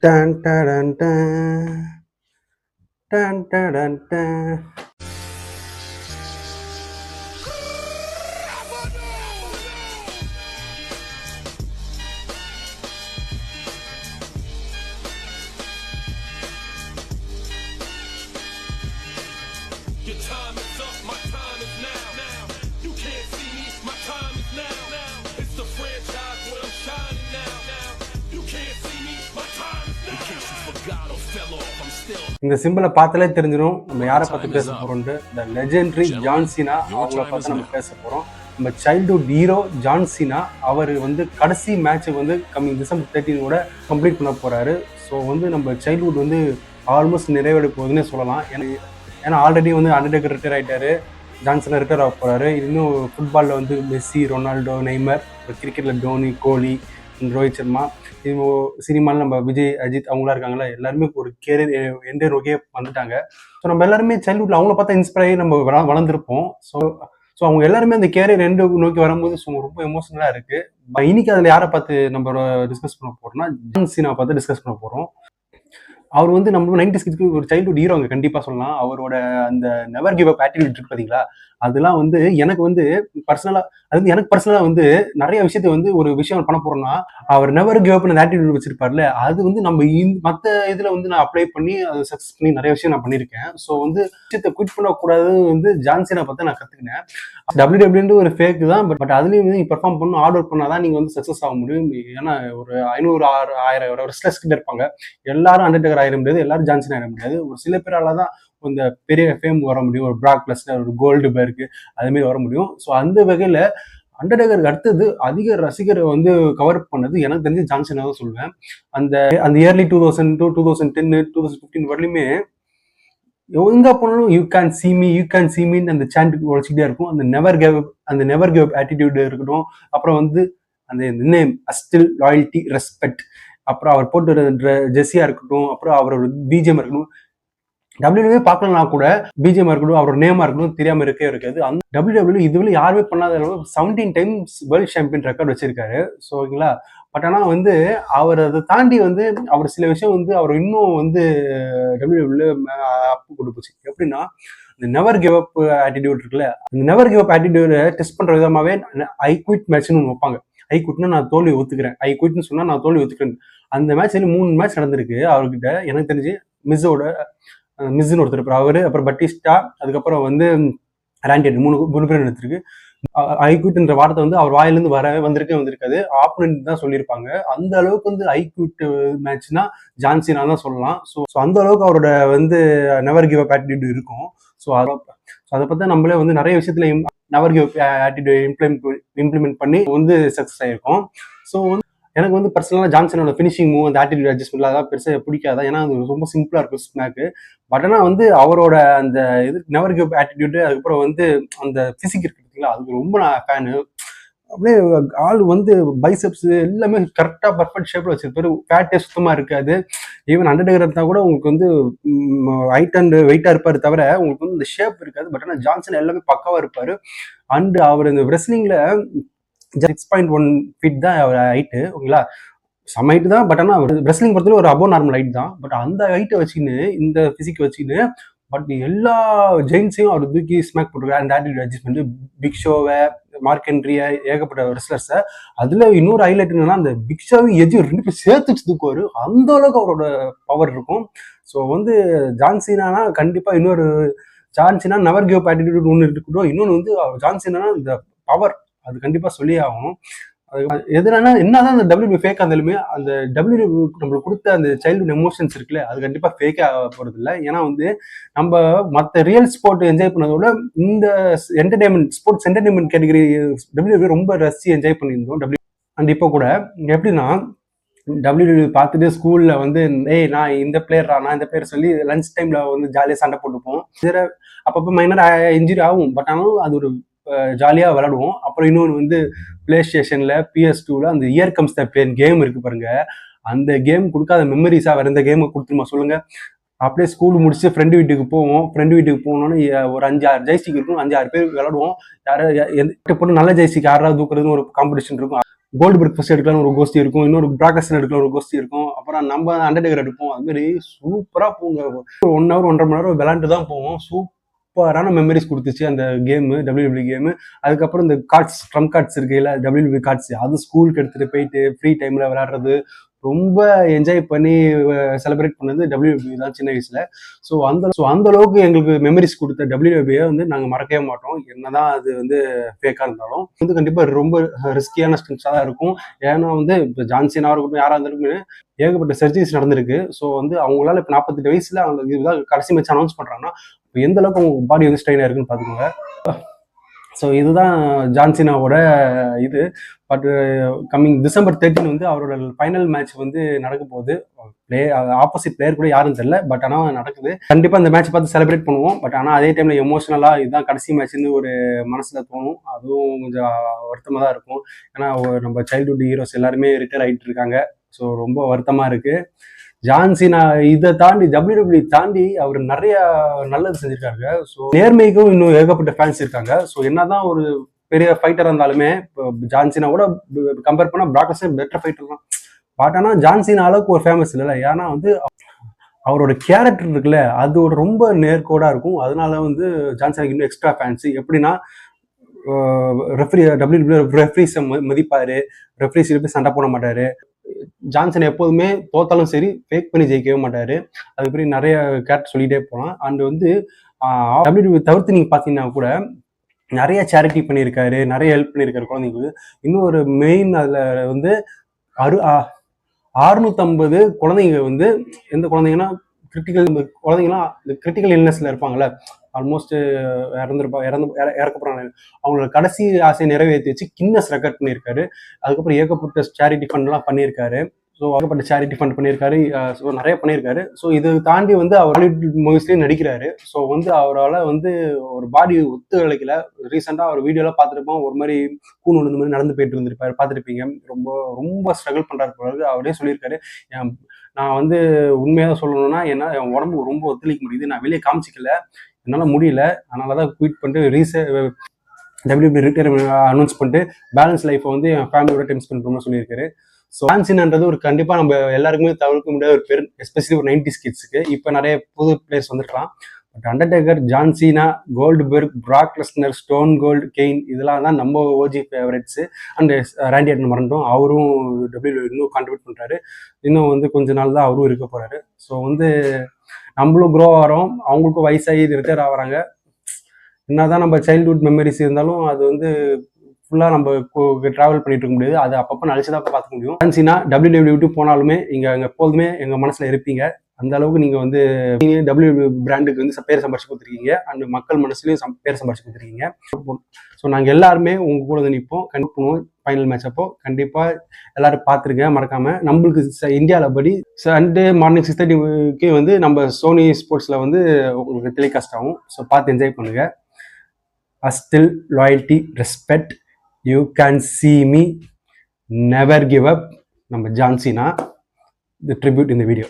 Ton டடன் டன். டன் டடன் டன். இந்த சிம்பிளை பார்த்தாலே தெரிஞ்சிடும் நம்ம யாரை பத்தி பேச போறோம்ட்டு. த லெஜெண்டரி ஜான் சீனா, அவங்கள பார்த்து நம்ம பேச போறோம். நம்ம சைல்ட்ஹுட் ஹீரோ ஜான் சீனா, அவர் வந்து கடைசி மேட்சுக்கு வந்து கம்மிங் டிசம்பர் 13 கம்ப்ளீட் பண்ண போறாரு. ஸோ வந்து நம்ம சைல்ட்ஹுட் வந்து ஆல்மோஸ்ட் நிறைவேற போகுதுன்னே சொல்லலாம். ஏன்னா ஆல்ரெடி வந்து அண்டர்டேக்கர் ரிட்டையர் ஆகிட்டாரு, ஜான்சனா ரிட்டையர் ஆக போறாரு. இன்னும் ஃபுட்பாலில் வந்து மெஸ்ஸி, ரொனால்டோ, நெய்மர், கிரிக்கெட்டில் தோனி, கோலி, ரோஹித் சர்மா, சினிமாவில் நம்ம விஜய், அஜித் அவங்களாம் இருக்காங்களா, எல்லாருமே ஒரு கேரியர் எந்த நோக்கியே வந்துட்டாங்க. ஸோ நம்ம எல்லாருமே சைல்ட்ஹுட்ல அவங்கள பார்த்தா இன்ஸ்பயர் ஆகி நம்ம வளர்ந்துருப்போம். ஸோ அவங்க எல்லாருமே அந்த கேரியர் எண்டு நோக்கி வரும்போது ரொம்ப எமோஷனலாக இருக்கு. இன்னைக்கு அதில் யாரை பார்த்து நம்ம டிஸ்கஸ் பண்ண போறோம்னா, ஜான் சீனா பார்த்து டிஸ்கஸ் பண்ண போறோம். அவர் வந்து நம்ம 90s கிட்ஸ்க்கு ஒரு சைல்ட்ஹுட் ஹீரோங்க கண்டிப்பா சொல்லலாம். அவரோட அந்த நெவர் கிவ் அப் ஆட்டிடியூட் இருக்கு பாத்தீங்களா, அதெல்லாம் வந்து எனக்கு வந்து பர்சனலா வந்து நிறைய விஷயத்த வந்து ஒரு விஷயம் பண்ண போறோம்னா, அவர் நெவர் கிவ் அப் ஆட்டிடியூட் வச்சிருப்பார்ல, அது வந்து நம்ம மத்த இதுல வந்து நான் அப்ளை பண்ணி அதை சக்சஸ் பண்ணி நிறைய விஷயம் நான் பண்ணியிருக்கேன். ஸோ வந்து விஷயத்தை குவிட் பண்ணக்கூடாது வந்து ஜான்சனை பார்த்து நான் கத்துக்கினேன். WWE ஒரு ஃபேக் தான், பட் அதுலயும் வந்து நீங்க பெர்ஃபார்ம் பண்ணணும், ஹார்ட் ஒர்க் பண்ணாதான் நீங்க வந்து சக்சஸ் ஆக முடியும். ஏன்னா ஒரு 500 1000 ரெஸ்லர்ஸ் கிட்ட இருப்பாங்க, எல்லாரும் அண்டர்டேக்கர் ஆயிட முடியாது, எல்லாரும் ஜான்சன் ஆயிட முடியாது. ஒரு சில பேரால தான் இந்த பெரிய ஃபேம் வர முடியும். ஒரு பிராக் லெஸ்னர், ஒரு கோல்டு பெர்க், அது மாதிரி வர முடியும். ஸோ அந்த வகையில அண்டர்டேக்கருக்கு அடுத்தது அதிக ரசிகரை வந்து கவர் பண்ணது எனக்கு தெரிஞ்சு ஜான்சன் தான் சொல்லுவேன். அந்த அந்த இயர்லி 2002, 2010, 2015 வரலையுமே எங்க போனாலும் you can see me, you can see மீன்னு அந்த சாண்ட் உழைச்சிக்கிட்டே இருக்கும். அந்த நெவர் கிவ் ஆட்டிடியூட் இருக்கட்டும். அப்புறம் வந்து அந்த நேம் ஸ்டில் லாயல்டி ரெஸ்பெக்ட், அப்புறம் அவர் போட்டு ஜெர்சியா இருக்கட்டும், அப்புறம் அவரோட பிஜிஎம் இருக்கட்டும். WWE பார்க்கலனா கூட பிஜிஎம் இருக்கட்டும், அவரோட நேமா இருக்கட்டும் தெரியாம இருக்கவே இருக்காது. அந்த WWE இதுவரை யாருமே பண்ணாத அளவு 17 டைம்ஸ் வேர்ல்ட் சாம்பியன் ரெக்கார்ட் வச்சிருக்காரு. ஸோ ஓகேங்களா. பட் ஆனா வந்து அவர் அதை தாண்டி வந்து அவர் சில விஷயம் வந்து அவர் இன்னும் வந்து WWE அப்பு கொண்டு போச்சு. எப்படின்னா, இந்த நெவர் கிவ் அப் ஆட்டிடியூட் இருக்குல்ல, இந்த நெவர் கிவ் அப் ஆட்டிடியூட டெஸ்ட் பண்ற விதமாவே ஐ குவிட் மேட்ச்னு ஒன்று வைப்பாங்க. ஐ குவிட்னா நான் தோல்வி ஒத்துக்கிறேன், ஐ குவிட்னு சொன்னா நான் தோல்வி ஒத்துக்கிறேன். அந்த மேட்ச் 3 மேட்ச் நடந்திருக்கு அவர்கிட்ட. எனக்கு தெரிஞ்சு மிஸ்ன்னு ஒருத்தர் இருப்பார், அவரு, அப்புறம் பட்டிஸ்டா, அதுக்கப்புறம் வந்து ராண்டேட், மூணு பேர் எடுத்திருக்கு. ஐக்யூட்ன்ற வார்த்தை வந்து அவர் வாயிலிருந்து வந்திருக்காது, ஆப்போனன்ட் தான் சொல்லியிருப்பாங்க. அந்த அளவுக்கு வந்து ஐக்யூட் மேட்ச்னா ஜான்சினா தான் சொல்லலாம். ஸோ அந்த அளவுக்கு அவரோட வந்து நெவர் கிவ் அப் ஆட்டிடியூட் இருக்கும். ஸோ அதை பத்தி நம்மளே வந்து நிறைய விஷயத்துல never give up attitude implement பண்ணி வந்து சக்சஸ் ஆயிருக்கும். ஸோ வந்து எனக்கு வந்து பர்சனலாக ஜான்சனோட ஃபினிஷிங் மூவ், அந்த ஆட்டிடியூட் அட்ஜஸ்ட்மெண்ட் அதான் பெருசாக பிடிக்காதான். ஏன்னா அது ரொம்ப சிம்பிளா இருக்கும் ஸ்னாக்கு. பட் ஆனால் வந்து அவரோட அந்த இது நெவர் கிவ் ஆட்டிடியூட், அதுக்கப்புறம் வந்து அந்த பிசிக் இருக்கு பார்த்தீங்களா, அதுக்கு ரொம்ப நான் ஃபேனு. அப்படியே ஆள் வந்து பைசெப்ஸ் எல்லாமே கரெக்டாக பர்ஃபெக்ட் ஷேப்ல வச்சிருப்பாரு. ஃபேட்டே சுத்தமா இருக்காது. ஈவன் அண்டர்டேக்கர் இருந்தா கூட உங்களுக்கு வந்து ஹைட் அண்ட் வெயிட்டா இருப்பாரு தவிர உங்களுக்கு வந்து இந்த ஷேப் இருக்காது. பட் ஆனால் ஜான்சன் எல்லாமே பக்காவா இருப்பாரு. அண்ட் அவர் இந்த ரெஸ்லிங்ல 6.1 ஃபீட் தான் அவர் ஹைட்டு. ஓகேங்களா, செம்ம ஹைட்டு தான். பட் ஆனால் அவர் ரெஸ்லிங் பொறுத்தவரை ஒரு அபோவ் நார்மல் ஹைட் தான். பட் அந்த ஹைட்டை வச்சுன்னு, இந்த பிசிக் வச்சுன்னு, பட் எல்லா ஜெயின்ஸையும் அவர் தூக்கி ஸ்மாக் போட்டுருக்காரு. அந்த ஆட்டிடியூட் அட்ஜஸ்ட்மெண்ட், பிக் ஷோவை, மார்க் ஹென்ரிய, ஏகப்பட்ட ரெஸ்லர்ஸை. அதுல இன்னொரு ஹைலைட் என்னன்னா, அந்த பிக் ஷோவை எஜ்ஜி 2 பேர் சேர்த்து வச்சு தூக்குவாரு. அந்த அளவுக்கு அவரோட பவர் இருக்கும். ஸோ வந்து ஜான்சினா கண்டிப்பா இன்னொரு John Cena never give up attitude ஒன்று இருக்கட்டும். இன்னொன்று வந்து ஜான்சினா இந்த பவர், அது கண்டிப்பா சொல்லி ஆகணும். எதுனா என்னதான் அந்த WWE ஃபேக்கா இருந்தாலுமே அந்த WWE நம்மளுக்கு கொடுத்த அந்த சைல்ட்ஹுட் எமோஷன்ஸ் இருக்குல்ல, அது கண்டிப்பா ஃபேக்கே ஆக போறது இல்லை. ஏன்னா வந்து நம்ம மற்ற ரியல் ஸ்போர்ட் என்ஜாய் பண்ணதோட இந்த ஸ்போர்ட்ஸ் என்டர்டைன்மெண்ட் கேட்டகரி WWE ரொம்ப ரசி என்ஜாய் பண்ணியிருந்தோம். அண்ட் இப்போ கூட எப்படின்னா, WWE பார்த்துட்டு ஸ்கூல்ல வந்து நான் இந்த பிளேயர், நான் இந்த பிளேயர் சொல்லி லஞ்ச் டைம்ல வந்து ஜாலியாக சண்டை போட்டுப்போம். அப்பப்போ மைனர் இன்ஜுரி ஆகும், பட் ஆனாலும் அது ஒரு ஜாலியாக விளாடுவோம். அப்புறம் இன்னொன்று வந்து பிளே ஸ்டேஷனில் PS2ல அந்த year comes the pain game இருக்கு பாருங்க, அந்த கேம் கொடுக்காத மெமரிஸாக வேற எந்த கேமை கொடுத்துருமா சொல்லுங்க. அப்படியே ஸ்கூல் முடிச்சு ஃப்ரெண்டு வீட்டுக்கு போவோம். ஃப்ரெண்டு வீட்டுக்கு போனோன்னு ஒரு 5-6 ஜெய்ஸ்டிக் இருக்கும், 5-6 பேர் விளாடுவோம். போட்டு நல்ல ஜெய்ஸ்டிக் யாராவது தூக்குறதுன்னு ஒரு காம்படிஷன் இருக்கும். கோல்டு பெர்க் ஃபர்ஸ்ட் எடுக்கலாம் ஒரு கோஷ்டி இருக்கும், இன்னொரு பிராக் லெஸ்னர் எடுக்கலாம் ஒரு கோஷ்டி இருக்கும். அப்புறம் நம்ம அண்டர்டேக்கர் எடுப்போம். அது மாதிரி சூப்பராக போங்க. 1 ஹவர் 1.5 மணி நேரம் விளையாண்டு தான் போவோம். சூப்பரான மெமரிஸ் கொடுத்துச்சு அந்த கேமு, WWE கேமு. அதுக்கப்புறம் இந்த கார்ட்ஸ், ட்ரம் கார்ட்ஸ் இருக்குல்ல, WWE கார்ட்ஸ், அது ஸ்கூலுக்கு எடுத்துகிட்டு போயிட்டு ஃப்ரீ டைமில் விளையாடுறது ரொம்ப என்ஜாய் பண்ணி செலிப்ரேட் பண்ணது WWE தான் சின்ன வயசுல. ஸோ அந்த அளவுக்கு எங்களுக்கு மெமரிஸ் கொடுத்த WWE வந்து நாங்கள் மறக்கவே மாட்டோம். என்னதான் அது வந்து ஃபேக்காக இருந்தாலும் வந்து கண்டிப்பாக ரொம்ப ரிஸ்கியான ஸ்டெப்ஸாக தான் இருக்கும். ஏன்னா வந்து இப்போ ஜான்சினா இருக்கட்டும், யாராக இருந்தாலும் ஏகப்பட்ட சர்ஜரிஸ் நடந்திருக்கு. ஸோ வந்து அவங்களால இப்போ 48 வயசுல அவங்க இதுதான் கடைசி மேட்ச் அனௌன்ஸ் பண்றாங்கன்னா இப்போ எந்த அளவுக்கு அவங்க பாடி வந்து ஸ்ட்ரெயின் ஆயிருக்குன்னு பார்த்துக்கோங்க. ஸோ இதுதான் ஜான்சினாவோட இது. பட் கம்மிங் December 13 வந்து அவரோட ஃபைனல் மேட்ச் வந்து நடக்க போகுது. ஆப்போசிட் பிளேயர் கூட யாரும் தெரியல, பட் ஆனால் நடக்குது. கண்டிப்பாக இந்த மேட்ச் பார்த்து செலிப்ரேட் பண்ணுவோம். பட் ஆனால் அதே டைம்ல எமோஷனலாக இதுதான் கடைசி மேட்ச்னு ஒரு மனசுல தோணும். அதுவும் கொஞ்சம் வருத்தமாக தான் இருக்கும். ஏன்னா நம்ம சைல்ட்ஹுட் ஹீரோஸ் எல்லாருமே ரிட்டையர் ஆகிட்டு இருக்காங்க. ஸோ ரொம்ப வருத்தமா இருக்கு. ஜான்சினா இதை தாண்டி WWE தாண்டி அவர் நிறைய நல்லது செஞ்சிருக்காங்க. ஸோ நேர்மைக்கும் இன்னும் ஏகப்பட்ட ஃபேன்ஸ் இருக்காங்க. ஸோ என்னதான் ஒரு பெரிய ஃபைட்டர் இருந்தாலுமே இப்போ ஜான்சினா கூட கம்பேர் பண்ணா பிராக் லெஸ்னர் பெட்டர் ஃபைட்டர் தான். பட் ஆனால் ஜான்சினா அளவுக்கு ஒரு ஃபேமஸ் இல்லை. ஏன்னா வந்து அவரோட கேரக்டர் இருக்குல்ல, அது ரொம்ப நேர்கோடா இருக்கும். அதனால வந்து ஜான்சினாக்கு இன்னும் எக்ஸ்ட்ரா ஃபேன்ஸ். எப்படின்னா ரெஃப்ரீஸை மதிப்பாரு, ரெஃப்ரீஸ் போய் சண்டை போட மாட்டாரு. ஜான்சன் எப்போதுமே தோத்தாலும் சரி ஃபேக் பண்ணி ஜெயிக்கவே மாட்டாரு. அதுபடி நிறைய கேரக்டர் சொல்லிட்டே போகலாம். அண்ட் வந்து WWE தவிர்த்து நீங்க பாத்தீங்கன்னா கூட நிறைய சேரிட்டி பண்ணியிருக்காரு, நிறைய ஹெல்ப் பண்ணியிருக்காரு குழந்தைங்களுக்கு. இன்னும் ஒரு மெயின் அதுல வந்து 650 குழந்தைங்க வந்து எந்த குழந்தைங்கன்னா கிரிட்டிக்கல் குழந்தைங்களாம் இந்த கிரிட்டிக்கல் இல்னஸ்ல இருப்பாங்கல்ல, ஆல்மோஸ்ட் இறக்கப்படுறாங்க. அவங்களோட கடைசி ஆசையை நிறைவேற்றி வச்சு கின்னஸ் ரெக்கார்ட் பண்ணியிருக்காரு. அதுக்கப்புறம் ஏகப்பட்ட சேரிட்டி ஃபண்ட்லாம் பண்ணியிருக்காரு. ஸோ ஏகப்பட்ட சேரிட்டி ஃபண்ட் பண்ணியிருக்காரு. ஸோ நிறைய பண்ணியிருக்காரு. ஸோ இது தாண்டி வந்து அவர் ஹாலிவுட் மூவிஸ்லேயும் நடிக்கிறாரு. ஸோ வந்து அவரால் வந்து ஒரு பாடி ஒத்து அழைக்கல. ரீசெண்டாக அவர் வீடியோலாம் பார்த்துருப்போம். ஒரு மாதிரி கூண் விழுந்த மாதிரி நடந்து போயிட்டு இருந்திருப்பாரு, பார்த்துருப்பீங்க. ரொம்ப ரொம்ப ஸ்ட்ரகிள் பண்ணுறாரு பிறகு அவரே சொல்லியிருக்காரு, நான் வந்து உண்மையாக சொல்லணும்னா என் உடம்பு ரொம்ப ஒத்துழைக்க முடியுது, நான் வெளியே காமிச்சிக்கல, என்னால் முடியல, அதனால தான் குவிட் பண்ணிட்டு WWE ரிட்டையர் அனௌன்ஸ் பண்ணிட்டு பேலன்ஸ் லைஃப்பை வந்து என் ஃபேமிலியோட டைம் ஸ்பெண்ட் பண்ண சொல்லியிருக்காரு. ஸோ ஜான்சினான்றது ஒரு கண்டிப்பாக நம்ம எல்லாருக்குமே தவிர்க்க முடியாத ஒரு பேர், எஸ்பெஷலி ஒரு 90s கிட்ஸுக்கு. இப்போ நிறைய புது பிளேயர்ஸ் வந்துருக்கலாம். But Undertaker, John Cena, Goldberg, Brock Lesnar, Stone Cold, Kane, இதெல்லாம் தான் நம்ம OG favourites. And Randy Orton மறந்துட்டோம், அவரும் WWE இன்னும் கான்ட்ரிபியூட் பண்ணுறாரு. இன்னும் வந்து கொஞ்ச நாள் தான் அவரும் இருக்க போகிறாரு. ஸோ வந்து நம்மளும் க்ரோ ஆகிறோம், அவங்களுக்கும் வயசாகி ரிட்டையர் ஆகிறாங்க. என்னதான் நம்ம சைல்ட்ஹுட் மெமரிஸ் இருந்தாலும் அது வந்து ஃபுல்லாக நம்ம ட்ராவல் பண்ணிட்டு இருக்க முடியாது. அது அப்பப்போ நினச்சிதான் பார்த்துக்க முடியும். ஜான்சினா WWE விட்டு போனாலுமே இங்கே எப்போதுமே எங்கள் மனசில் இருப்பீங்க. அந்த அளவுக்கு நீங்கள் வந்து WWE பிராண்டுக்கு வந்து பேர் சம்பாரிச்சு கொடுத்துருக்கீங்க. அண்ட் மக்கள் மனசுலையும் பேர் சம்பாரிச்சு கொடுத்துருக்கீங்க. ஸோ நாங்கள் எல்லாருமே உங்க கூட வந்து நிற்போம். கண்டிப்பாக பண்ணுவோம். ஃபைனல் மேட்ச் அப்போ கண்டிப்பாக எல்லாரும் பார்த்துருங்க மறக்காம. நம்மளுக்கு இந்தியாவில் படி சண்டே மார்னிங் 6:30 வந்து நம்ம சோனி ஸ்போர்ட்ஸில் வந்து உங்களுக்கு டெலிகாஸ்ட் ஆகும். ஸோ பார்த்து என்ஜாய் பண்ணுங்க. Still loyalty, respect, you can see me, never give up. நம்ம John Cena, the tribute in the video.